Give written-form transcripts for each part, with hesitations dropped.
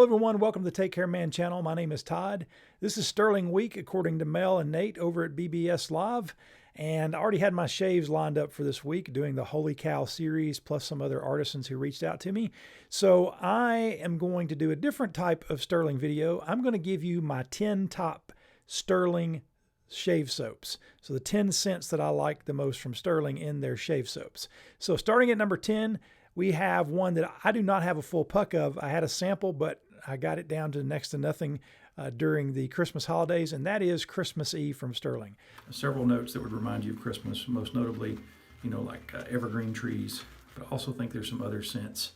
Hello everyone, welcome to the Take Care Man channel. My name is Todd. This is Stirling Week according to Mel and Nate over at BBS Live. And I already had my shaves lined up for this week doing the Holy Cow series plus some other artisans who reached out to me. So I am going to do a different type of Stirling video. I'm going to give you my 10 top Stirling shave soaps. So the 10 scents that I like the most from Stirling in their shave soaps. So starting at number 10, we have one that I do not have a full puck of. I had a sample, but I got it down to next to nothing during the Christmas holidays, and that is Christmas Eve from Stirling. Several notes that would remind you of Christmas, most notably, like evergreen trees, but I also think there's some other scents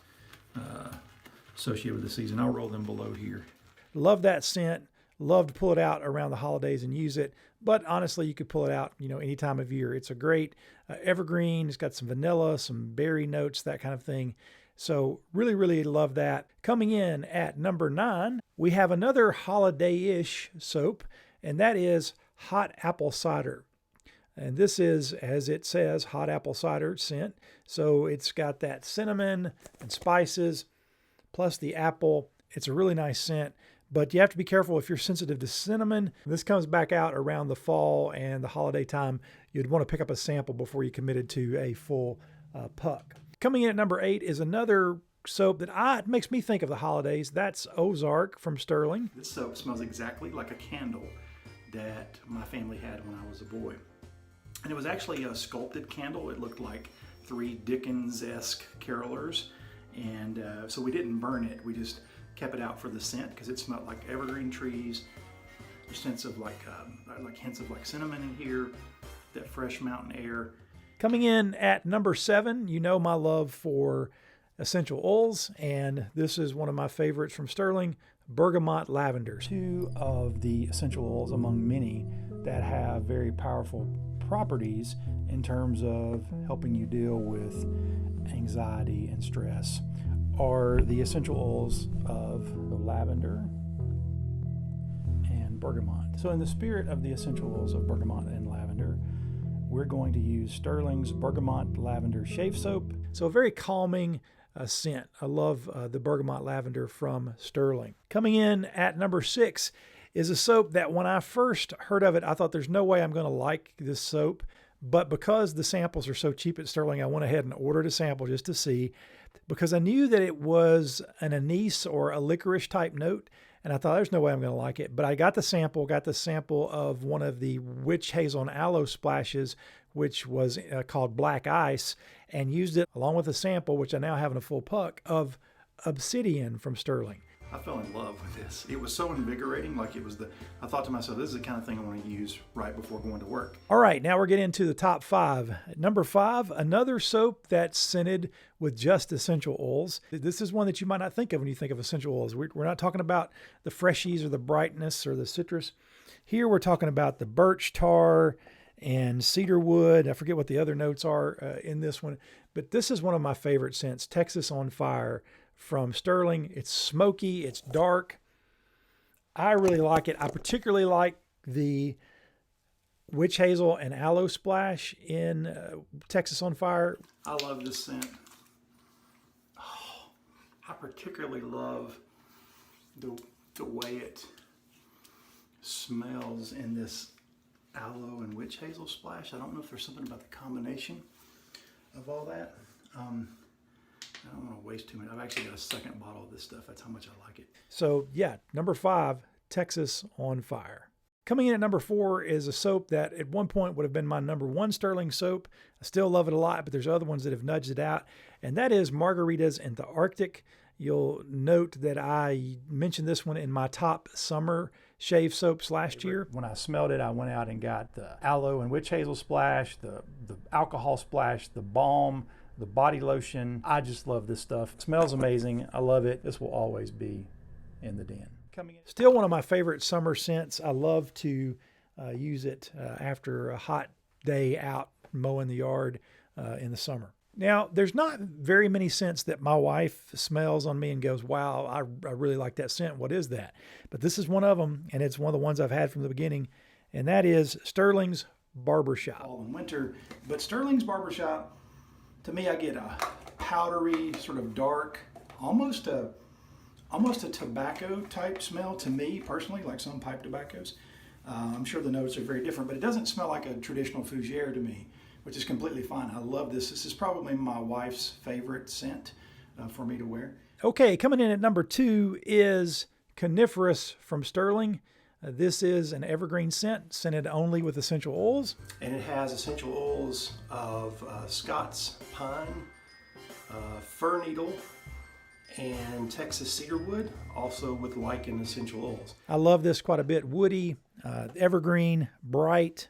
associated with the season. I'll roll them below here. Love that scent. Love to pull it out around the holidays and use it. But honestly, you could pull it out, any time of year. It's a great evergreen. It's got some vanilla, some berry notes, that kind of thing. So really, really love that. Coming in at number 9, we have another holiday-ish soap, and that is hot apple cider. And this is, as it says, hot apple cider scent. So it's got that cinnamon and spices, plus the apple. It's a really nice scent. But you have to be careful if you're sensitive to cinnamon. This comes back out around the fall and the holiday time. You'd want to pick up a sample before you committed to a full puck. Coming in at number 8 is another soap that it makes me think of the holidays. That's Ozark from Stirling. This soap smells exactly like a candle that my family had when I was a boy. And it was actually a sculpted candle. It looked like 3 Dickens-esque carolers. And so we didn't burn it. We just kept it out for the scent because it smelled like evergreen trees. There's hints of like cinnamon in here, that fresh mountain air. Coming in at number 7, you know my love for essential oils, and this is one of my favorites from Stirling, Bergamot Lavender. 2 of the essential oils among many that have very powerful properties in terms of helping you deal with anxiety and stress are the essential oils of lavender and bergamot. So in the spirit of the essential oils of bergamot and lavender, we're going to use Stirling's Bergamot Lavender Shave Soap. So a very calming scent. I love the Bergamot Lavender from Stirling. Coming in at number 6 is a soap that when I first heard of it, I thought there's no way I'm going to like this soap. But because the samples are so cheap at Stirling, I went ahead and ordered a sample just to see, because I knew that it was an anise or a licorice type note, and I thought there's no way I'm going to like it. But I got the sample of one of the witch hazel and aloe splashes, which was called Black Ice, and used it along with a sample, which I now have in a full puck, of Obsidian from Stirling. I fell in love with this. It was so invigorating. I thought to myself, this is the kind of thing I want to use right before going to work. All right, now we're getting into the top 5. At number 5, another soap that's scented with just essential oils. This is one that you might not think of when you think of essential oils. We're not talking about the freshies or the brightness or the citrus. Here we're talking about the birch tar and cedar wood. I forget what the other notes are in this one, but this is one of my favorite scents, Texas on Fire from Stirling. It's smoky, it's dark. I really like it. I particularly like the witch hazel and aloe splash in Texas on Fire. I love this scent. Oh, I particularly love the way it smells in this aloe and witch hazel splash. I don't know if there's something about the combination of all that. I don't want to waste too much. I've actually got a second bottle of this stuff. That's how much I like it. So yeah, number 5, Texas on Fire. Coming in at number 4 is a soap that at one point would have been my number 1 Stirling soap. I still love it a lot, but there's other ones that have nudged it out, and that is Margaritas in the Arctic. You'll note that I mentioned this one in my top summer shave soaps last year. When I smelled it, I went out and got the aloe and witch hazel splash, the alcohol splash, the balm, the body lotion. I just love this stuff. It smells amazing. I love it. This will always be in the den. Still one of my favorite summer scents. I love to use it after a hot day out mowing the yard in the summer. Now, there's not very many scents that my wife smells on me and goes, wow, I really like that scent. What is that? But this is one of them, and it's one of the ones I've had from the beginning, and that is Stirling's Barbershop. Fall and winter, but Stirling's Barbershop, to me, I get a powdery, sort of dark, almost a almost a tobacco type smell to me personally, like some pipe tobaccos. I'm sure the notes are very different, but it doesn't smell like a traditional fougere to me, which is completely fine. I love this. This is probably my wife's favorite scent for me to wear. Okay, coming in at number 2 is Coniferous from Stirling. This is an evergreen scent, scented only with essential oils. And it has essential oils of Scots pine, fir needle, and Texas cedarwood, also with lichen essential oils. I love this quite a bit. Woody, evergreen, bright.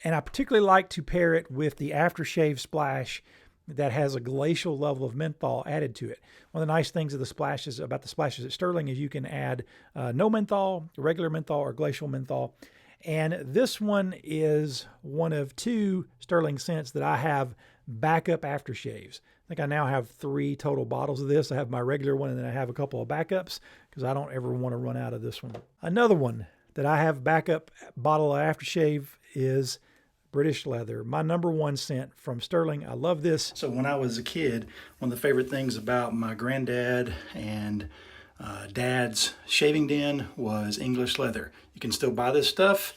And I particularly like to pair it with the aftershave splash that has a glacial level of menthol added to it. One of the nice things of the splashes about the splashes at Stirling is you can add no menthol, regular menthol, or glacial menthol. And this one is one of 2 Stirling scents that I have backup aftershaves. I think I now have 3 total bottles of this. I have my regular one, and then I have a couple of backups because I don't ever want to run out of this one. Another one that I have backup bottle of aftershave is British Leather, my number 1 scent from Stirling. I love this. So when I was a kid, one of the favorite things about my granddad and dad's shaving den was English leather. You can still buy this stuff.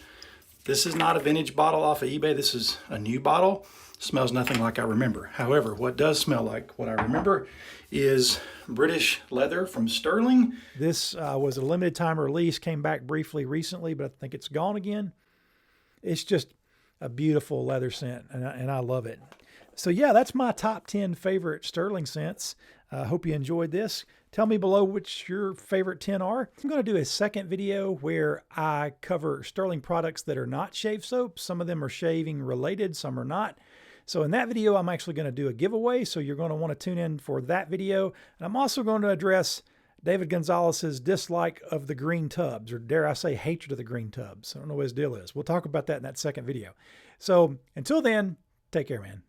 This is not a vintage bottle off of eBay. This is a new bottle. Smells nothing like I remember. However, what does smell like what I remember is British Leather from Stirling. This was a limited time release, came back briefly recently, but I think it's gone again. It's just a beautiful leather scent, and I love it. So yeah, that's my top 10 favorite Stirling scents. I hope you enjoyed this. Tell me below which your favorite 10 are. I'm going to do a second video where I cover Stirling products that are not shave soap. Some of them are shaving related, some are not. So in that video, I'm actually going to do a giveaway, so you're going to want to tune in for that video. And I'm also going to address David Gonzalez's dislike of the green tubs, or dare I say hatred of the green tubs. I don't know what his deal is. We'll talk about that in that second video. So until then, take care, man.